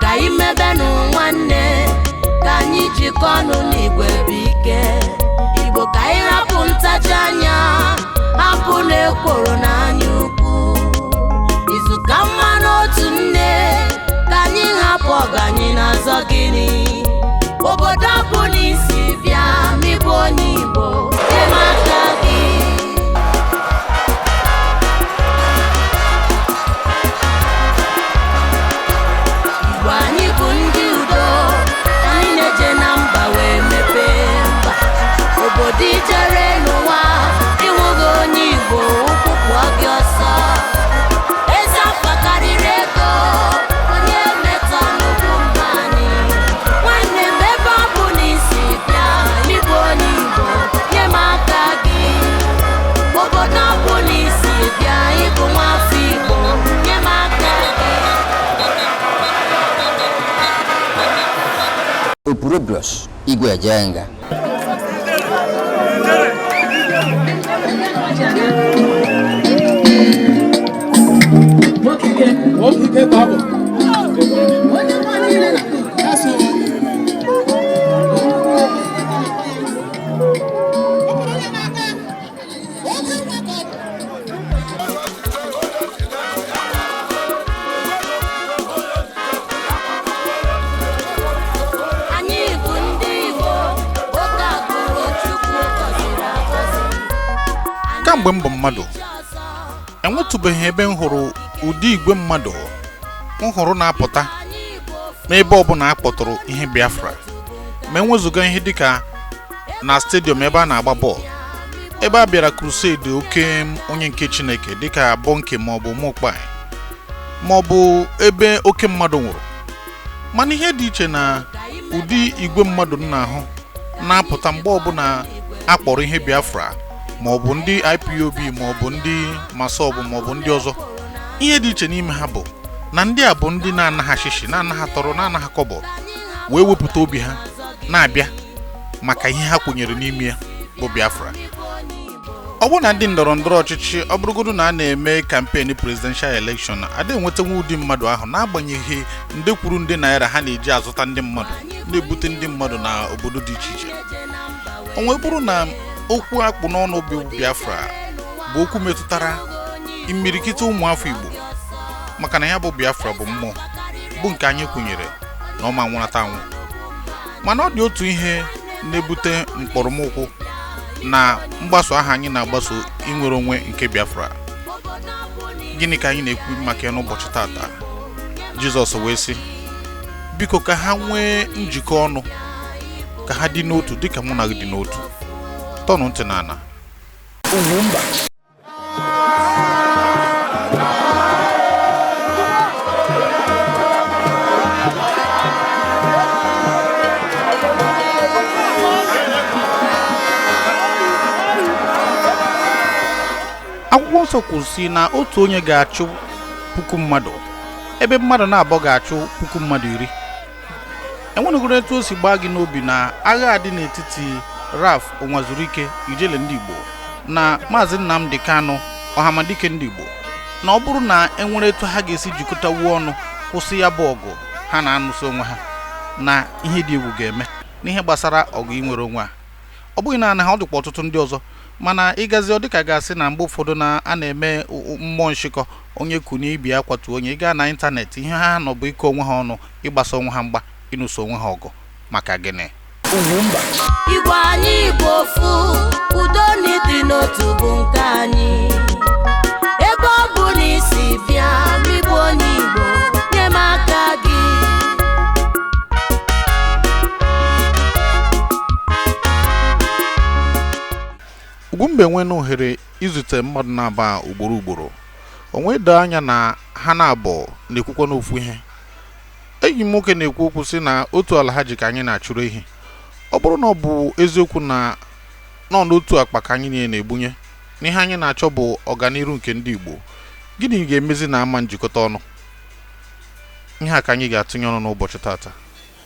ka imebenu nwanne ka anyị jikọ ọnụ n'igwe bike Igbo ka anyị hapụ ntachi anya hapụ n'ekworo n'anya ukwu izu ka mma n'otu nne ka anyị hapụ ọganyị n'azọ gịnị obodo bụ n'isi bịa mịbụ onye Igbo emaka gị Igbo anyị bụ ndị udo anyị na-eje na mba wee mepee mba obodo ijere n'ụwa ịhụghị onye Igbo ụkwụkwụ gị ọsọ eze afọ karịrị ego onye metọ n'ugwu mba anyị nwanne m ebe ọ bụ n'isi bịa ịbụ onye Igbo nye m aka gị obodo ọ bụ n'isi bịa ịbụ nwafọ Igbo nye m aka gị Opurobios Igwe Ejenga Kamgbe mbọ mmadụ enwetụbeghị ebe m hụrụ ụdị igwe mmadụ m hụrụ na-apụta n'ebe ọbụla a kpọtụrụ ihe Biafra ma enwezuga ihe dịka na stadium ebe a na-agba bọọlụ ebe a bịara crusade oke onye nke Chineke dịka Bonke maọbụ Mokpai maọbụ ebe oke mmadụ nwụrụ mana ihe dị iche na ụdị igwe mmadụ na-ahụ na-apụta mgbe ọbụla akpọrọ ihe Biafra maọbụ ndị IPOB maọbụ ndị Masobu maọbụ ndị ọzọ ihe dị iche n'ime ha bụ na ndị a bụ ndị na-anaghị shishi na-anaghị tọrọ na-anaghị kọbọ wee wepụta obi ha na-abịa maka ihe ha kwenyere n'ime ya bụ Biafra ọ bụ na ndị ndọrọ ndọrọ ọchịchị ọ bụrụgodu na a na-eme campaign presidential election ada enwetanwu ụdị mmadụ ahụ na-agbanyeghị nde kwuru nde naira ha na-eji azụta ndị mmadụ na-ebute ndị mmadụ na obodo dị iche iche o wee bụrụ na okwu akpụ n'ọnụ bụ Biafra bụ okwu metụtara imirikiti ụmụafọ Igbo maka na ya bụ Biafra bụ mmụọ bụ nke anyị kwenyere na ọma nwụnata anwụ mana ọ dị otu ihe na-ebute mkpọrọmụkwụ na mgbaso aha anyị na-agbaso inwere onwe nke Biafra gịnị ka anyị na-ekwu maka ya n'ụbọchị tata Jizọs wee sị biko ka ha nwee njikọ ọnụ ka ha dị n'otu dịka mụ na gị dị n'otu tọnụ ntị n'ala Ugwumba akwụkwọ nsọ kwụsị na otu onye ga-achụ puku mmadụ ebe mmadụ na-abọ ga-achụ puku mmadụ 10 enwenugoro etu o si gbaa gị n'obi na agha adị n'etiti Raf Onwazurike Ijele ndị Igbo na Maazị Nnamdi Kanu Ọhamadike ndị Igbo na ọ bụrụ na enwere etu ha ga-esi jikọtawu ọnụ kwụsị ya bụ ọgụ ha na-anụso onwe ha na ihe dị egwu ga-eme n'ihe gbasara ọgụ inwere onwe a ọ bụghị na ha ọ dịkwa ọtụtụ ndị ọzọ mana ịgazi ọ dịka gasị na mgbe ụfọdụ na a na-eme mmụọ nshịkọ onye kunye ibi akwatu onye ịga na ịntanetị ihe ha nọ bụ ike onwe ha ọnụ ịgbasa onwe ha mgba ịnụso onwe ha ọgụ maka gịnị Ugwumba Igbo anyị bụ ofu udo n'ịdị n'otu bụ nke anyị ebe ọ bụ n'isi bịa mịbụ onye Igbo nye m aka gị Ugwumba enwe na ohere izute mmadụ na-aba ugboro o nwee doo anya na ha na-abụ na-ekwukwa n'ofu ihe enyi m nwoke na-ekwu okwu sị na otu ala ha ji ka anyị na-achụrụ ihe ọ bụrụ na ọ bụ eziokwu na n'otu akpa ka anyị niile na-ebunye n'ihe anyị na-achọ bụ ọganiru nke ndị Igbo gịnị ga-emezi na ama njikọta ọnụ ihe a ka anyị ga-atụnye ọnụ n'ụbọchị tata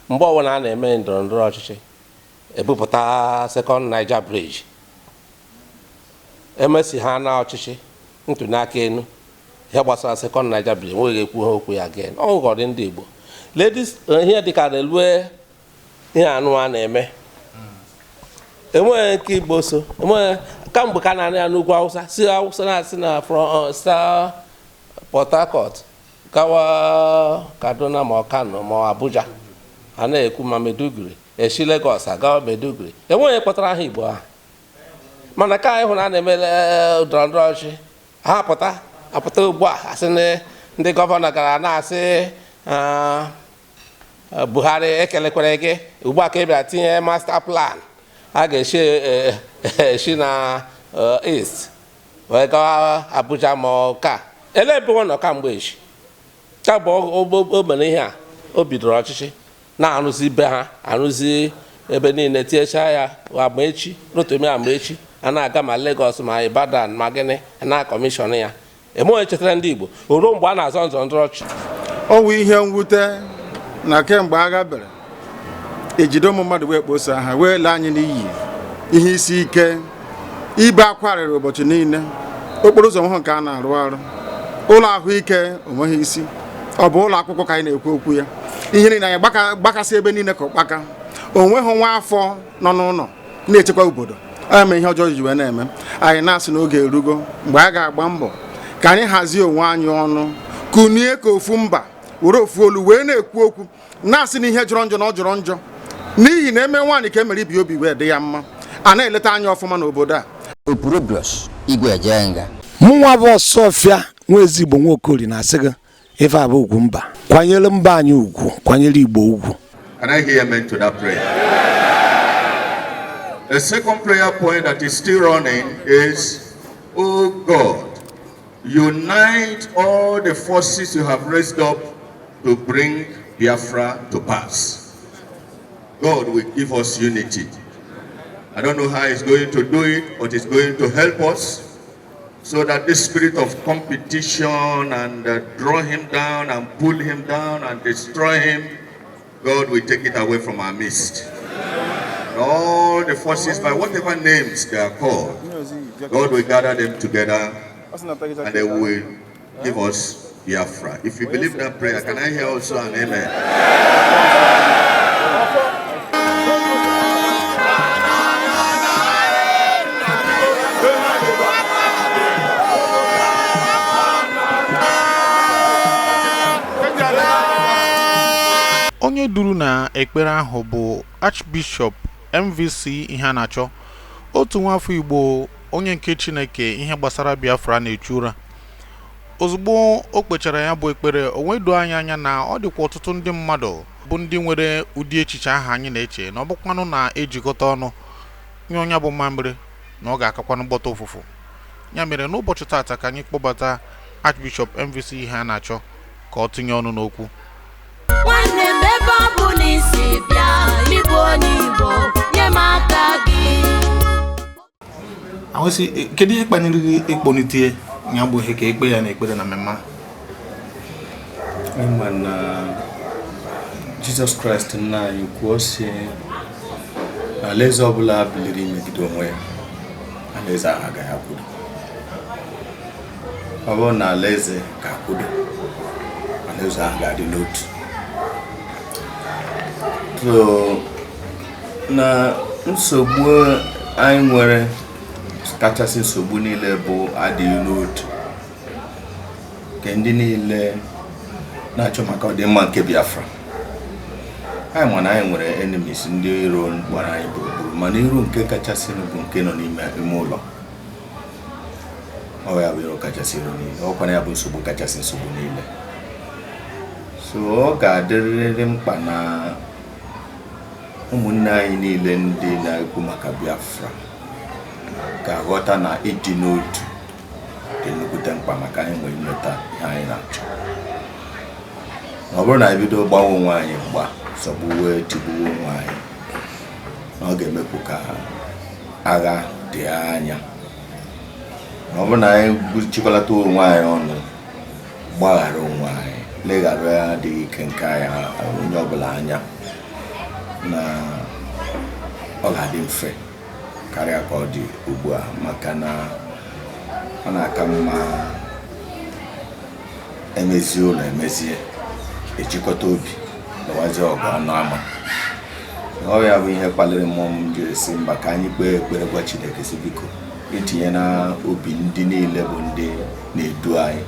mgbe ọbụla a na-eme ndọrọ ndọrọ ọchịchị ebupụta Second Niger Bridge emesi ha na ọchịchị ntụliaka enu ihe gbasara Second Niger Bridge nweghị ekwu ha okwu ya again ọ ghọrọ ndị Igbo ladies ihe dịka relue ihe anụ a na-eme enweghị nke Igbo so enweghị kamgbe ka na-anị ya n'ugwu Hausa si Hausa na-asị na from Port Harcourt gawa Kaduna ma Kano ma Abuja a na-ekwu ma Maiduguri eshi Lagos agawa Maiduguri enweghị kpọtara aha Igbo ahụ mana ka anyị hụ na a na-eme ndọrọndọrọ ọchịchị ha apụta ugbu a asị ndị gọvanọ gara na-asị Buhari ekelekwere gị ugbu a ka ị bịara tinye master plan a ga-eshi na east wee gawa Abuja ma ka ele ebe nọ kamgbe echi ka bụ o mere ihe a o bidoro ọchịchị na-arụzi ibe ha arụzi ebe niile tinyechaa ya Amaechi Rotimi Amaechi a na-aga ma Lagos ma Ibadan ma gịnị na kọmishọn ya emeghị chetara ndị Igbo ruo mgbe a na-azọ ndọrọndọrọ ọchịchị. Ọ wụ ihe mwute na kemgbe agha bere ejide ụmụ mmadụ wee kposa ha wee lee anyị n'iyi ihe isi ike ibe akwa rịrị ụbọchị niile okporo ụzọ nwụhụ nke a na-arụ arụ ụlọ ahụike onweghị isi ọ bụ ụlọ akwụkwọ ka anyị na-ekwu okwu ya ihe niile anyị gbakasị ebe niile ka ụkpaka onweghị nwa afọ nọ n'ụlọ na-echekwa obodo eme ihe ọjọọ ji wee na-eme anyị na-asị n'oge erugo mgbe a ga-agba mbọ ka anyị hazie onwe anyị ọnụ kunie ka ofu mba were ofu olu wee na-ekwu okwu na-asị na ihe jọrọ njọ na ọ jọrọ njọ n'ihi na eme nwaanyị ka emere ibi obi wee dị ya mma a na-eleta anya ọfụma n'obodo a. Opurobios Igwe Ejenga. Mụnwa bụ Ọsọfịa nwa Ezigbo Nwokori na-asị gị ife abụ ugwu mba kwanyere mba anyị ugwu kwanyere Igbo ugwu. Can I hear amen to that prayer? The second prayer point that is still running is, oh God, unite all the forces you have raised up to bring Biafra to pass. God will give us unity. I don't know how He's going to do it, but He's going to help us so that this spirit of competition and draw him down and pull him down and destroy him, God will take it away from our midst. And all the forces, by whatever names they are called, God will gather them together and they will give us Biafra. If you believe that prayer, can I hear also an amen? onye duru na ekpere ahụ bụ Archbishop MVC Iheanacho, otu nwafọ Igbo onye nke Chineke ihe gbasara Biafra na-echu ụra. Ozugbo o kpechara ya bụ ekpere, o wedo anya na ọ dịkwa ọtụtụ ndị mmadụ bụ ndị nwere ụdị echiche ahụ anyị na-eche na ọ bụkwanụ na ejikọta ọnụ nye onye bụ mamịrị na ọ ga-akakwanụ gbọta ụfụfụ. Ya mere n'ụbọchị taata ka anyị kpọbata Archbishop MVC Iheanacho ka ọ tinye ọnụ n'okwu. Nwanne m ebe ọ bụ n'isi bịa Igbo onye Igbo nye m aka gị. Awụsị kedu ihe kpanyere gị ịkpọnite ya bụ ihe ka ekpe ya na ekpere na mmemme? Ịma na Jizọs Kraịst nna anyị kwuo si alaeze ọbụla biliri imegide onwe ya, alaeze ahụ agaghị akwụdo. Ọ bụrụ na alaeze ga-akwụdo, alaeze ahụ ga-adị n'otu. So na nsogbu anyị nwere kachasị nsogbu niile bụ adịghị n'otu, nke ndị niile na-achọ maka ọdịmma nke Biafra. Anyị ma na anyị nwere enemies, ndị iro gbara anyị gburugburu, mana iro nke kachasị bụ nke nọ n'ime ụlọ. Ọ ya bụ iro kachasị iro niile, ọkwana ya bụ nsogbu kachasị nsogbu niile. So ọ ga-adịrịrị mkpa na ụmụnne anyị niile ndị na-ekwu maka Biafra ga-aghọta na ịdị n'otu dị nnukwute mkpa maka anyị nwere mmeta ihe anyị na-achọ. Ọ bụrụ na anyị bido gbawa onwe anyị mgba, sọgbuwe tigbuwe onwe anyị, na ọ ga-emekwu ka agha dị anya. Ọ bụrụ na anyị chịkọlata onwe anyị ọnụ, gbaghara onwe anyị, leghara ya adịghị ike nke anyị onye ọbụla anya, na ọ ga-adị mfe karịa ka ọ dị ugbu a, maka na ọ na-aka mma emezie ụlọ emezie, ejikọta obi lọwazi ọgụ anụ ama ọ ya bụ ihe kpaliri mmụọ m jiri si mba ka anyị kpee ekpere gwa Chineke si biko itinye na obi ndị niile bụ ndị na-edu anyị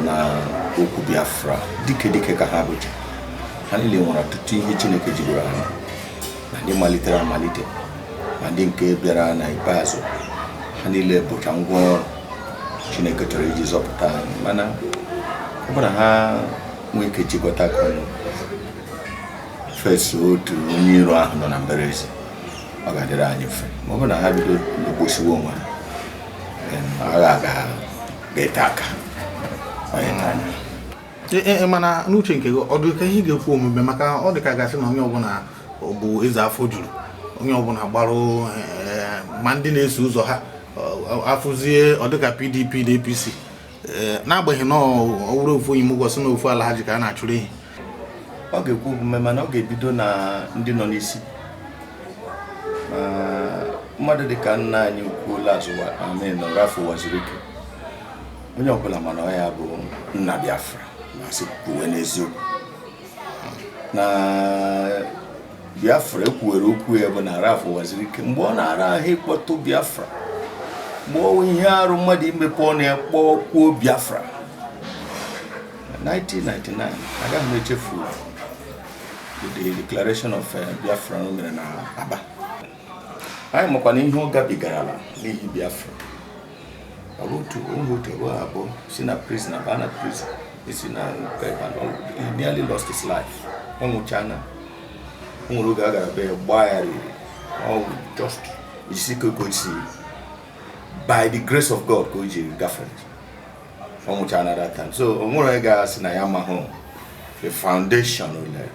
na okwu Biafra dike ka ha bụcha ha niile nwere ọtụtụ ihe Chineke jiri anyị ma ndị malitere amalite ma ndị nke bịara na ikpeazụ ha niile bụcha ngwa ọrụ Chineke chọrọ iji zọpụta anyị mana ọ bụrụ na ha nwee ike chịkọta aka ọnụ fesa otu onye iro ahụ nọ na mberezi ọ ga-adịrị anyị mfe ma ọ bụrụ na ha bido n'ogbochiwo onwe ha agha ga-ete aka mana n'uche nke gị ọ dị ka ihe ga-ekwu omume maka ọ dị ka gasị na onye ọbụla bụ eze afọ juru onye ọbụla gbarụ ma ndị na-eso ụzọ ha afụzie ọ dịka PDP na APC n'agbanyeghị na ọ wụrụ ofu onye mụgwọsị na ofu ala ha ji ka a na-achụrụ ihe ọ ga-ekwu omume mana ọ ga-ebido na ndị nọ n'isi mmadụ dịka nna anyị ukwu Lazụwa Rafu waziri ike onye ọbụla mana ọ ya bụ nna Biafra ma sị kwuwe n'eziokwu na Biafra ekwuwere okwu ya bụ na Rafu waziri ike mgbe ọ na-ara ahụ ịkpọtụ Biafra mgbe ọnwụ ihe arụ mmadụ imepe ọnụ ya kpọkwuo Biafra 1999 agaghị m echefu the declaration of Biafra o mere na Aba anyị makwa na ihe ọ gabigarala n'ihi Biafra otu abụọ si na prison aba na prison isi na he nearly lost his life ọ nwụchana o nwere oge a gara be gbagharịrị just isi kogosi by the grace of God ka o jiri gafere ọ nwụchana that time so o nwere onye ga-asị na ya mahụ the foundation ụlọ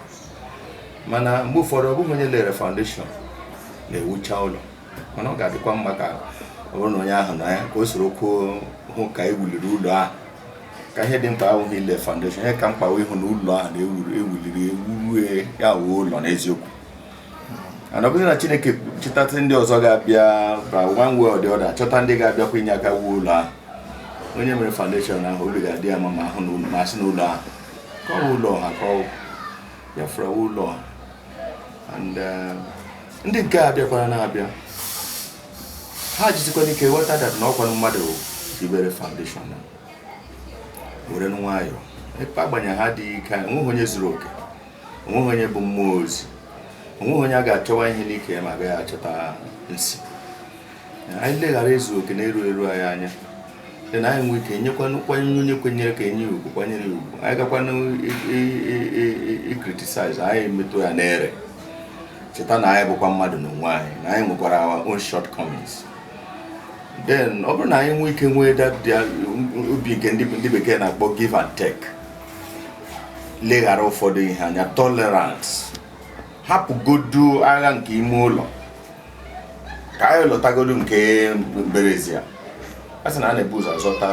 mana mgbe ụfọdụ ọ bụghị onye lere foundation na-ewucha ụlọ mana ọ ga-adịkwa mma ka ọ bụrụ na onye ahụ na ya ka o soro kwuo hụ ka ewuliri ụlọ ahụ ka ihe dị mkpa ahụghị ile foundation ihe ka mkpa ịhụ na ụlọ ahụ na-ewuliri ewurue ya wuo ụlọ n'eziokwu ana ọ bụghị na Chineke chịtatị ndị ọzọ ga-abịa ba one way or the other chọta ndị ga-abịakwa inye aka wuo ụlọ ahụ onye mere foundation ahụ olu ga-adị ya ma ahụ ma asị n'ụlọ ahụ ka ọ bụ ụlọ ha ka ọ Biafra ụlọ and ndị nke abịakwara na-abịa ha jizikwa n'ike ghọta dat na ọkwa mmadụ ibere foundation na were nwayọọ ebe agbanya ha dị ike onweghị onye zuru oke onweghị onye bụ mmụọ ozi onweghị onye a ga-achọwa ihe n'ike ya ma agaghị achọta nsi anyị leghara ezu oke na-eru anyị anya dị na anyị nwee ike nyekwanụ kwanyere onye kwenyere ka enye ugwu kwanyere ugwu anyị gakwanụ ikritisize anyị metụ ya n'ere cheta na anyị bụkwa mmadụ n'onwe anyị na anyị nwekwara our own shortcomings then ọ bụrụ na anyị nwee ike nwee obi nke ndị bekee na-akpọ give and take leghara ụfọdụ ihe anya tolerance hapụgodu agha nke ime ụlọ ka anyị lọtagodu nke mberezi ya a sị na a na-ebu ụzọ azọta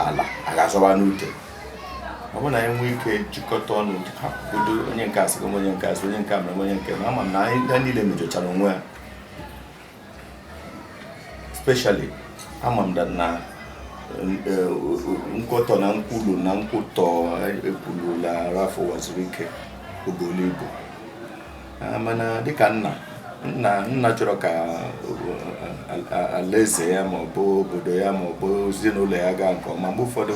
ala a ga-azọba n'ute ọ bụrụ na anyị nwee ike jikọta ọnụ hapụgodu onye nke asị onye nke asị onye nke a mere onye nke na ama m na anyị niile mejochara onwe ya especially ama m na nkọtọ na nkwulu na nkwutọ ekwulula Rafu waziri ike obolo ibu mana dịka nna chọrọ ka alaeze ya ma ọ bụ obodo ya ma ọ bụ ezinụlọ ya gaa nke ọma mgbe ụfọdụ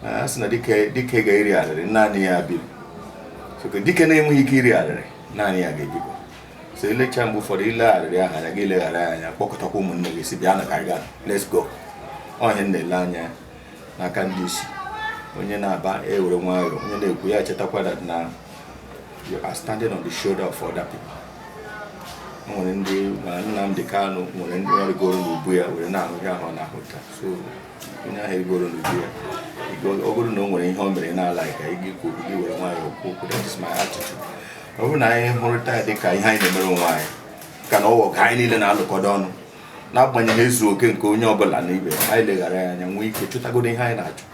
a sị na dike ga-eri arịrị naanị ya biri dike na-enweghị ike iri arịrị naanị ya ga-ebigo so elecha mgbe ụfọdụ ile arịrị ahụ anya gị leghara ya anya kpọkọtakwa ụmụnne gị si bịa na ka anyị gaa let's go ọhịa na-ele anya n'aka ndị isi onye na-aba ewere nwayọọ onye na-ekwu ya chetakwa that na you are standing on the shoulder of other people nwere ndị ma Nnamdi Kanu nwere ndị ọrịgoro n'ubu ya were na-ahụ ya ahụ na-ahụta so onye ahụ erigoro n'ubu ya ọ bụrụ na o nwere ihe o mere na-ala ka ị kwuru gị were nwayọọ okwu that is my attitude ọ bụrụ na anyị hụrịta ya dịka ihe anyị na-emere onwe anyị ka na ọwọ ka anyị niile na-alụkọdo ọnụ n'agbanyeghị ezu oke nke onye ọbụla na ibe anyị leghara ya anya nwee ike chụtagodo ihe anyị na-achọ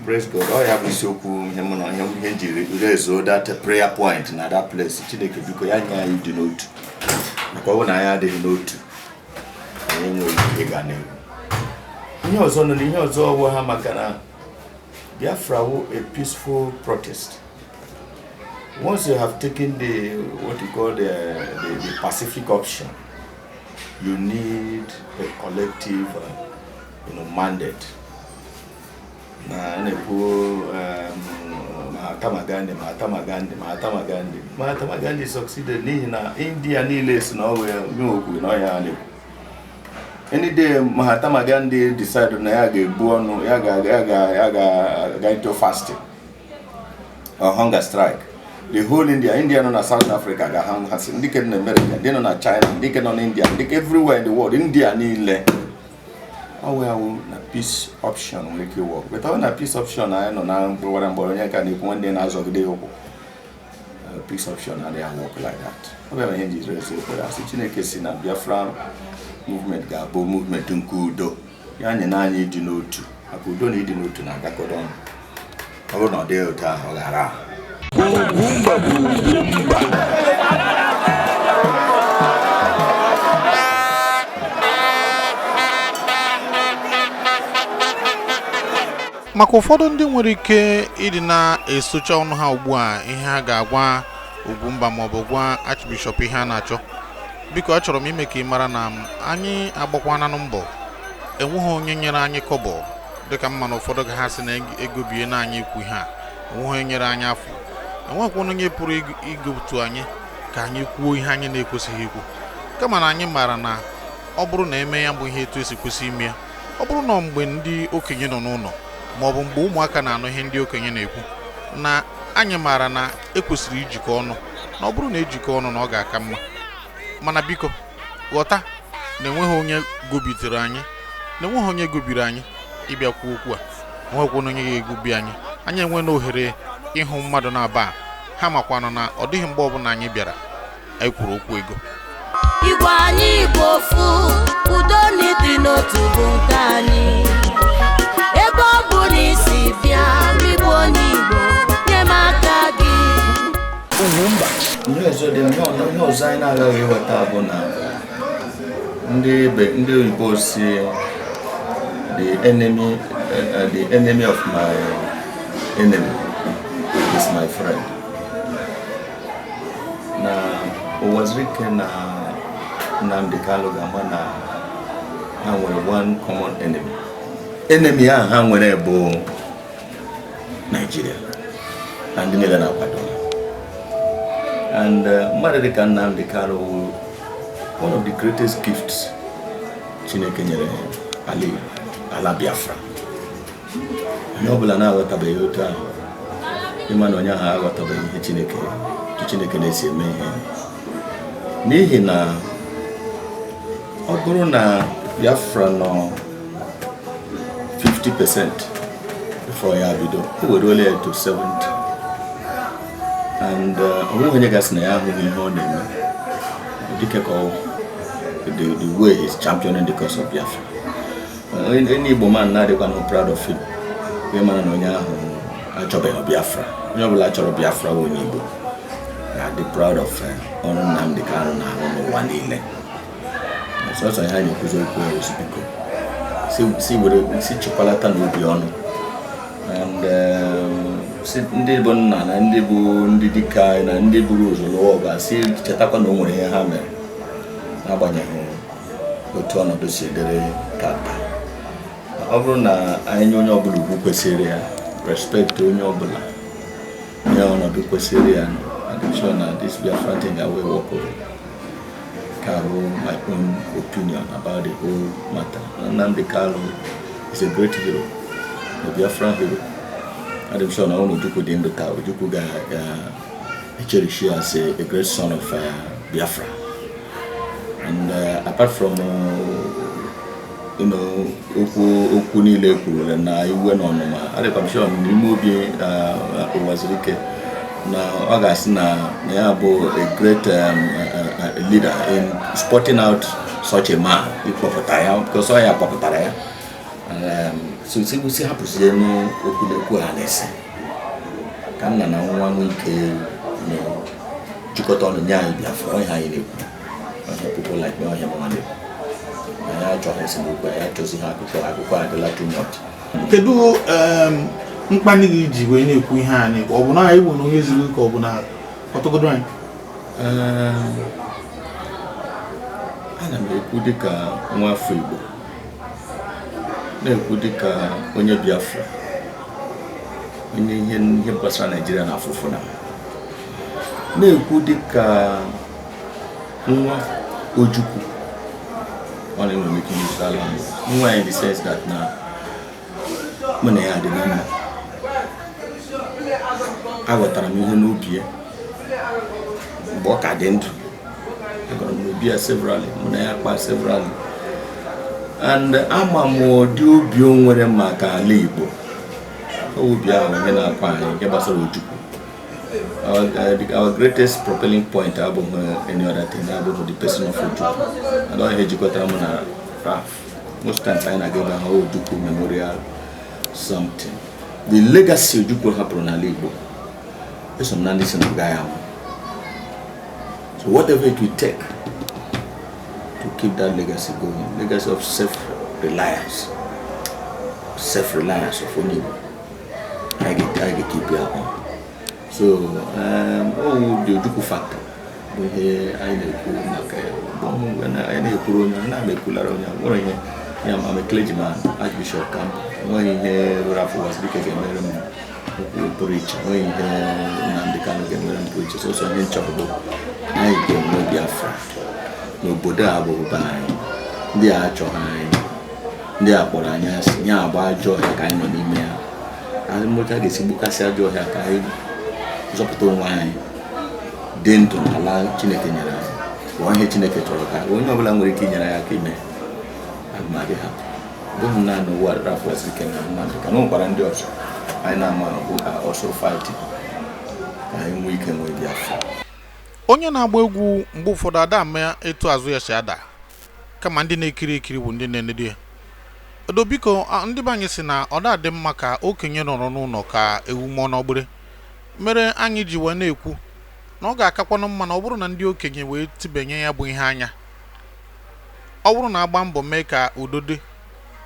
praise God ọ ya bụ isiokwu ihe mụ na ihe njiri rezo that prayer point na that place Chineke biko ya nye anyị dị n'otu maka ọ bụ na anyị adịghị n'otu anyị nwere ike ịga n'ihu ihe ọzọ nọ n'ihe ọzọ ọwụ ha maka na Biafra was a peaceful protest. Once you have taken the what you call the Pacific option, you need a collective mandate. Mahatma Gandhi succeeded in India any day Mahatma Gandhi decided na going to fasting or hunger strike. The whole India on South Africa, has indicated in America, then on China, indicated on India, everywhere in the world, India need a peace option make you work. Without a peace option, I know now what I'm borrowing can one day as of the day. Peace option and they work like that. However, in this race, as in a case in a Biafra movement, Gabo movement in Kudo, Yan I need to know too. I could don't need to know to Nagakodon. I would not dare to Hogara. maka ụfọdụ ndị nwere ike ịdị na-esocha ọnụ ha ugbu a ihe ha ga-agwa Ugwumba ma ọ bụ gwa Archbishop ihe a na-achọ. Biko achọrọ m ime ka ị mara na anyị agbakwana mbọ enweghị onye nyere anyị kobo dịka mma na ụfọdụ ga ha sị na ego bie na anyị ikwu ihe a enweghị onye nyere anyị afọ enweghị onye pụrụ igobutu anyị ka anyị kwuo ihe anyị na-ekwesịghị ikwu kama na anyị mara na ọ bụrụ na eme ya bụ ihe etu esi kwesị ime ya ọ bụrụ na mgbe ndị okenye nọ n'ụlọ ma ọ bụ mgbe ụmụaka na-anụ ihe ndị okenye na-ekwu na anyị mara na ekwesịrị ijikọ ọnụ na ọ bụrụ na ejikọ ọnụ na ọ ga-aka mma mana biko ghọta na enweghị onye gobitere anyị na enweghị onye gobiri anyị ịbịa kwuo okwu a enweghị onye ga-egobi anyị enwe na ohere ịhụ mmadụ na-aba ha makwanụ na ọ dịghị mgbe ọbụla anyị bịara anyị kwuru okwu ego Igwe anyị bụ ofu udo n'ịdị n'otu bụ nke anyị ebe ọ bụ na isi bịa migbu onye Igbo nye m aka gị Ugwumba ihe ọzọ anyị na-agaghị eweta bụ na ndị oyibo si the enemy of my enemy is my friend. Na Ụwazirike na Nnamdi Kanu ga-ama na ha nwere one common enemy. Enemy ha nwere bụ Nigeria na ndị niile na-akwado. And mmadụ dịka Nnamdi Kanu, one of the greatest gifts Chineke nyere ala Biafra. Onye ọbụla na-aghọtabeghị otu ahụ ịma na onye ahụ aghọtabeghị ihe Chineke na-esi eme ihe n'ihi na ọ bụrụ na Biafra nọ 50% before ya bido o were ole to 70 and onweghị onye gasị na ya ahụghị ihe ọ na-eme dịka ka the way is championing the cause of Biafra. Any Igbo man na-adịkwa no proud of him mana na onye ahụ achọbeghị Biafra onye ọbụla chọrọ Biafra onye Igbo na-adị proud of ọrụ Nnamdi Kanu na-arụ n'ụwa niile sọsọ ya na-ekwuzi okwu ya ozubiko si chekwalata n'obi ọnụ and ndị bụ nna na ndị bụ ndị dịka na ndị buru ụzọ lụọ ọgụ si chetakwa na o nwere ihe ha mere n'agbanyeghị otu ọnọdụ si dịrị tata. Ọ bụrụ na anyị nye onye ọbụla ugwu kwesịrị ya respect onye ọbụla nye ọnọdụ kwesịrị ya I'm sure na this Biafra thing I will work over. My own opinion about the whole matter. Nnamdi Kanu is a great hero, a Biafra hero. I'm sure na Ojukwu dị ndụ taa Ojukwu ga-cherish ya as a great son of Biafra. And apart from okwu niile kwuru na iwe na ọnụma I'm sure n'ime obi Ụwazirike na ọ ga-asị na ya bụ a great leader in spotting out such a man ịkpọpụta ya because ọ ya kpọpụtara ya so si hapụzie n'okwu na-ekwu ha na-ese ka nna na nwa nwee ike jikọta ọnụ nye anyị Biafra onye anyị na-ekwu ọhịa people like me ọhịa mmadụ ya chọrọ esemokwu ya chọzi ha akụkọ adịla too much. Kedu mkpali gị iji wee na-ekwu ihe a na-ekwu ọ bụ na anyị bụ na onye zuru ka ọ bụ na ọtụgodo anyị ana m ekwu dịka nwa afọ Igbo na-ekwu dịka onye Biafra onye ihe gbasara Naịjirịa na afụfụ na-ekwu dịka nwa Ojukwu ọ na-enwe ike use ala nwa in the sense that na mụ na ya dị na mma aghọtara m ihe n'obi ya mgbe ọ ka dị ndụ agara m n'obi ya severally mụ na ya kpa severally and ama m ụdị obi o nwere maka ala Igbo obi ahụ ihe na-akpa anyị nke gbasara Ojukwu our greatest propelling point abụghị any other thing abụghị the person of Ojukwu adọghị ejikọtara m na Raf most times anyị na-aga ebe ahụ Ojukwu memorial something the legacy Ojukwu hapụrụ n'ala Igbo eso m na ndị si na ga ya so whatever it will take to keep that legacy going, legacy of self-reliance of only I get keep it on. So the Ojukwu factor we I I'm a clergyman, Archbishop Camp. When Rafu was the preacher, when the Kano preacher, so in Chapel, I don't know Biafra. No Buddha by the Achohine, the Aporanias, Yaba Joy, kind of email. As much as Bukasa Joy, Zopato wine, Denton, Alan Chinekina, one Chinekatoka, one of Language Kenya. I'm very happy. Don't know what Raf was speaking about. I know who are also fighting. I'm weekend with Biafra. Onye na-agba egwu mgbe ụfọdụ ada ama etu azụ ya si ada kama ndị na-ekiri ekiri bụ ndị na-enede ya. Biko ndị banye si na ọ da dị mma ka okenye nọrọ n'ụlọ ka ewu mụọ n'ogbere mere anyị ji wee na-ekwu na ọ ga-akakwanụ mma na ọ bụrụ na ndị okenye wee tibenye ya bụ ihe anya ọ bụrụ na agba mbọ mee ka udo dị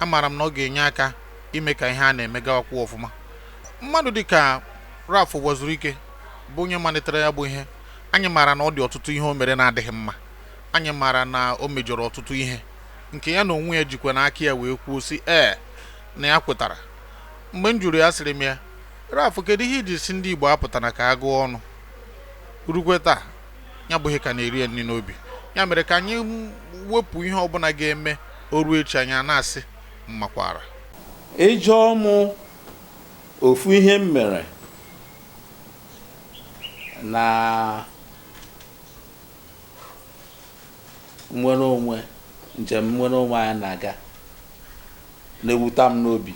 amara m na ọ ga-enye aka ime ka ihe a na-eme gawakwa ọfụma. Mmadụ dịka Raf wazuru ike bụ onye malitere ya bụ ihe anyị mara na ọ dị ọtụtụ ihe o mere na-adịghị mma anyị mara na o mejọrọ ọtụtụ ihe nke ya na onwe ya jikwa n'aka ya wee kwuo si na ya kwetara. Mgbe m jụrụ ya sịrị m ya Raf kedu ihe iji si ndị Igbo apụtara ka agụọ ọnụ urukwe taa ya bụghị ka na-eri ya nri n'obi ya mere ka anyị wepụ ihe ọbụla ga-eme o ruo echi anya na-asị mmakwara ịjụọ mụ ofu ihe m mere na nwere onwe njem nwere onwe anyị na-aga na-ewuta m n'obi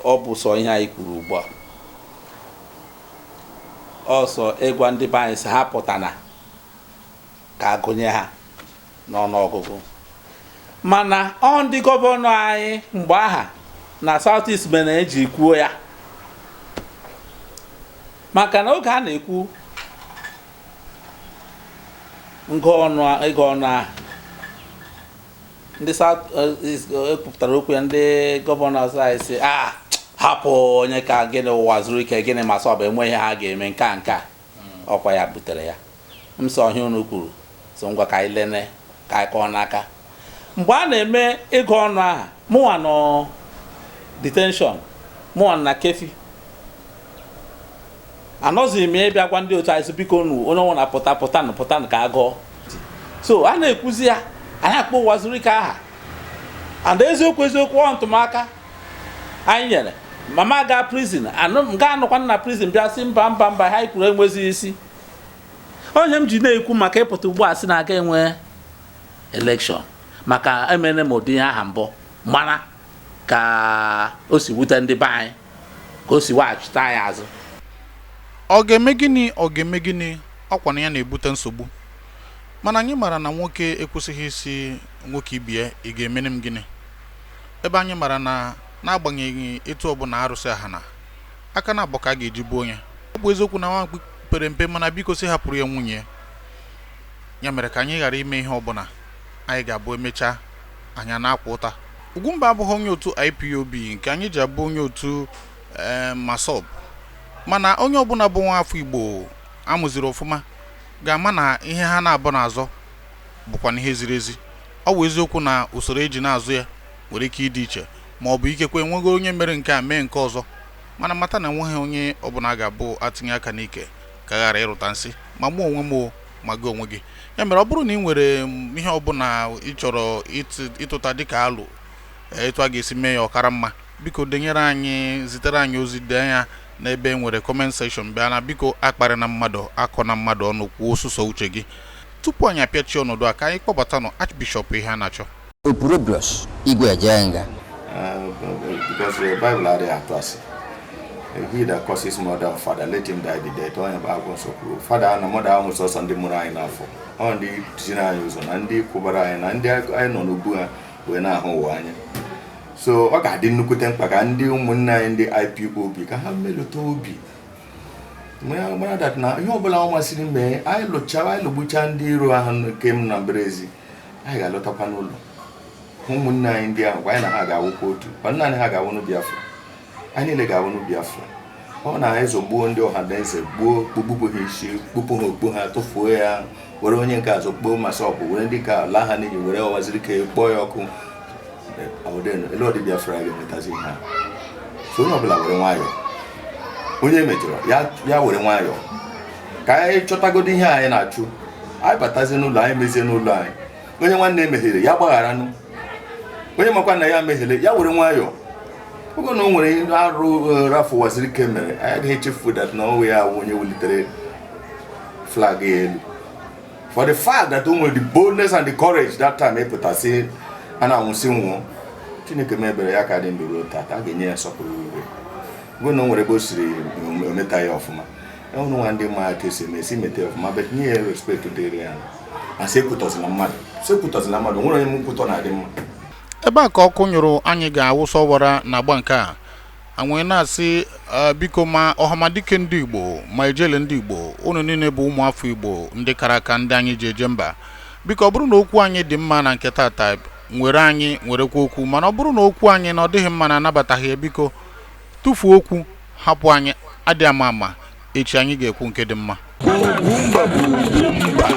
ọ bụ sọ ihe anyị kwuru ugbu a ọsọ ịgwa ndị be anyị si ha pụtana ka agụnye ha n'ọnụọgụgụ mana ọ ndị gọvanọ anyị mgbe aha na South East mere eji kwuo ya maka na oge a na-ekwu ịga ọnụ ahụ ndị South East ekwupụtara okwu ya ndị gọvanọ anyị si hapụ onye ka gịnị ụwa zuru ike gịnị ma sọ bụ enweghị ha ga-eme nke ọkwa ya butere ya m sọ ihe unu kwuru so ngwa ka anyị lene ka anyị kọọ n'aka mgbe a na-eme ịga ọnụ aha mụnwa nọ detention mụnwa na kefi anọzighị m ịbịa gwa ndị otu anyị biko nu onye nwe na pụta ka agụọ so a na-ekwuzi ya anyị akpọ ụwa zuru ike aha and eziokwu ọ ntụmaka anyị nyere mama gaa prison ga anọkwa na prison bịa sị mba ha kwuru enwezighị isi onye m ji na-ekwu maka ịpụta ugbu a sị na aga enwe election maka emere m ụdị aha mbụ mana ka o si wute ndị be anyị ka o si weghachite anyị azụ ọ ga-eme gịnị ọkwa na ya na-ebute nsogbu mana anyị mara na nwoke ekwesịghị isi nwoke ibie ị ga-emene m gịnị ebe anyị mara na n'agbanyeghị etu ọbụla arụsị aha na aka na abọ ka a ga-eji gbuo onye ọ bụ eziokwu na nwa pere mpe mana biko si hapụrụ ya nwunye ya mere ka anyị ghara ime ihe ọbụla anyị ga-abụ emechaa anya na-akwa ụta Ugwumba abụghị onye otu IPOB nke anyị ji abụ onye otu Masop, mana onye ọbụla bụ nwa afọ Igbo amụziri ọfụma ga-ama na ihe ha na-abụ n'azọ bụkwa ihe ziri ezi. Ọ bụ eziokwu na usoro eji na-azụ ya nwere ike ịdị iche ma ọ bụ ikekwe enweghị onye mere nke a mee nke ọzọ, mana mata na enweghị onye ọbụla ga-abụ atinye aka n'ike ka ghara ịrụta nsị ma mụ onwe m ma gị onwe gị. Ya mere ọ bụrụ na ị nwere ihe ọbụla ị chọrọ ịtụta dịka alụ etu a ga-esi mee ya ọkara mma, biko denyere anyị, zitere anyị ozi dee ya n'ebe nwere comment section. Bịa na biko akparị na mmadụ, akọ na mmadụ ọnụ, kwuo ọsụsọ uche gị. Tupu anyị apịachie ọnọdụ a, ka anyị kpọbata nọ Archbishop ihe a na-achọ. Opurobios Igwe Ejenga. Because the Bible are there to us. He that causes mother and father, let him die the death. Father and mother almost also on the Murai enough. On the Tina Yuson and the Kubarai and the I know no Bua when I hold. So I didn't look at Pagandi Muna in the IPOB. I have made a toby. When that now, you belong was in me. I look Chaval, Buchandi, Rohan came Nambrezi. I got a lot of panolo. Muna India, why not have a wood? But none had a one Biafra. I need a governor Biafra. On eyes of Bondo had then said, Bubu Hishi, Bupu Buha to Fuea, Waronian cars of Bo Masop, Wendica, Lahani, wherever was the cave, Boyoku. I would then a lot of Biafra again as in her. So no black with a wire. When you met her, ya with a wire. Kai Chotagodi here and I true. I but as no line, miss no line. When you one name here, Yabarano. When you Makana Yamehele, ya with a wire. We don't know when Rafa was the camera. I hate you for that. No, we are when you will literally flag in. For the fact that only the boldness and the courage that time I put us in, and I will see one. Tineke mebe ya ka dị ndụ tata a ga-enye ya nsọpụrụ ure. Go no nwere bosiri meta ya ọfụma. Ya unu nwa ndị mma tesi mesi meta ọfụma, but nye respect to the area. Ase kwutọsila mmadụ. Se kwutọsila mmadụ nwere onye mkwutọ na adị mma. Ebe a ka ọkụ nyụrụ anyị ga-awụsọ wara na agba nke a. Anwe na-asị biko ma ọhamadike ndị Igbo ma ejele ndị Igbo, unu niile bụ ụmụ afọ Igbo ndị kara aka ndị anyị ji eje mba. Biko ọ bụrụ na okwu anyị dị mma na nke tata nwere anyị nwerekwa okwu, mana ọ bụrụ na okwu anyị na ọ dịghị mma na anabataghị ya, biko tufuo okwu, hapụ anyị, adị ama ama, echi anyị ga-ekwu nke dị mma.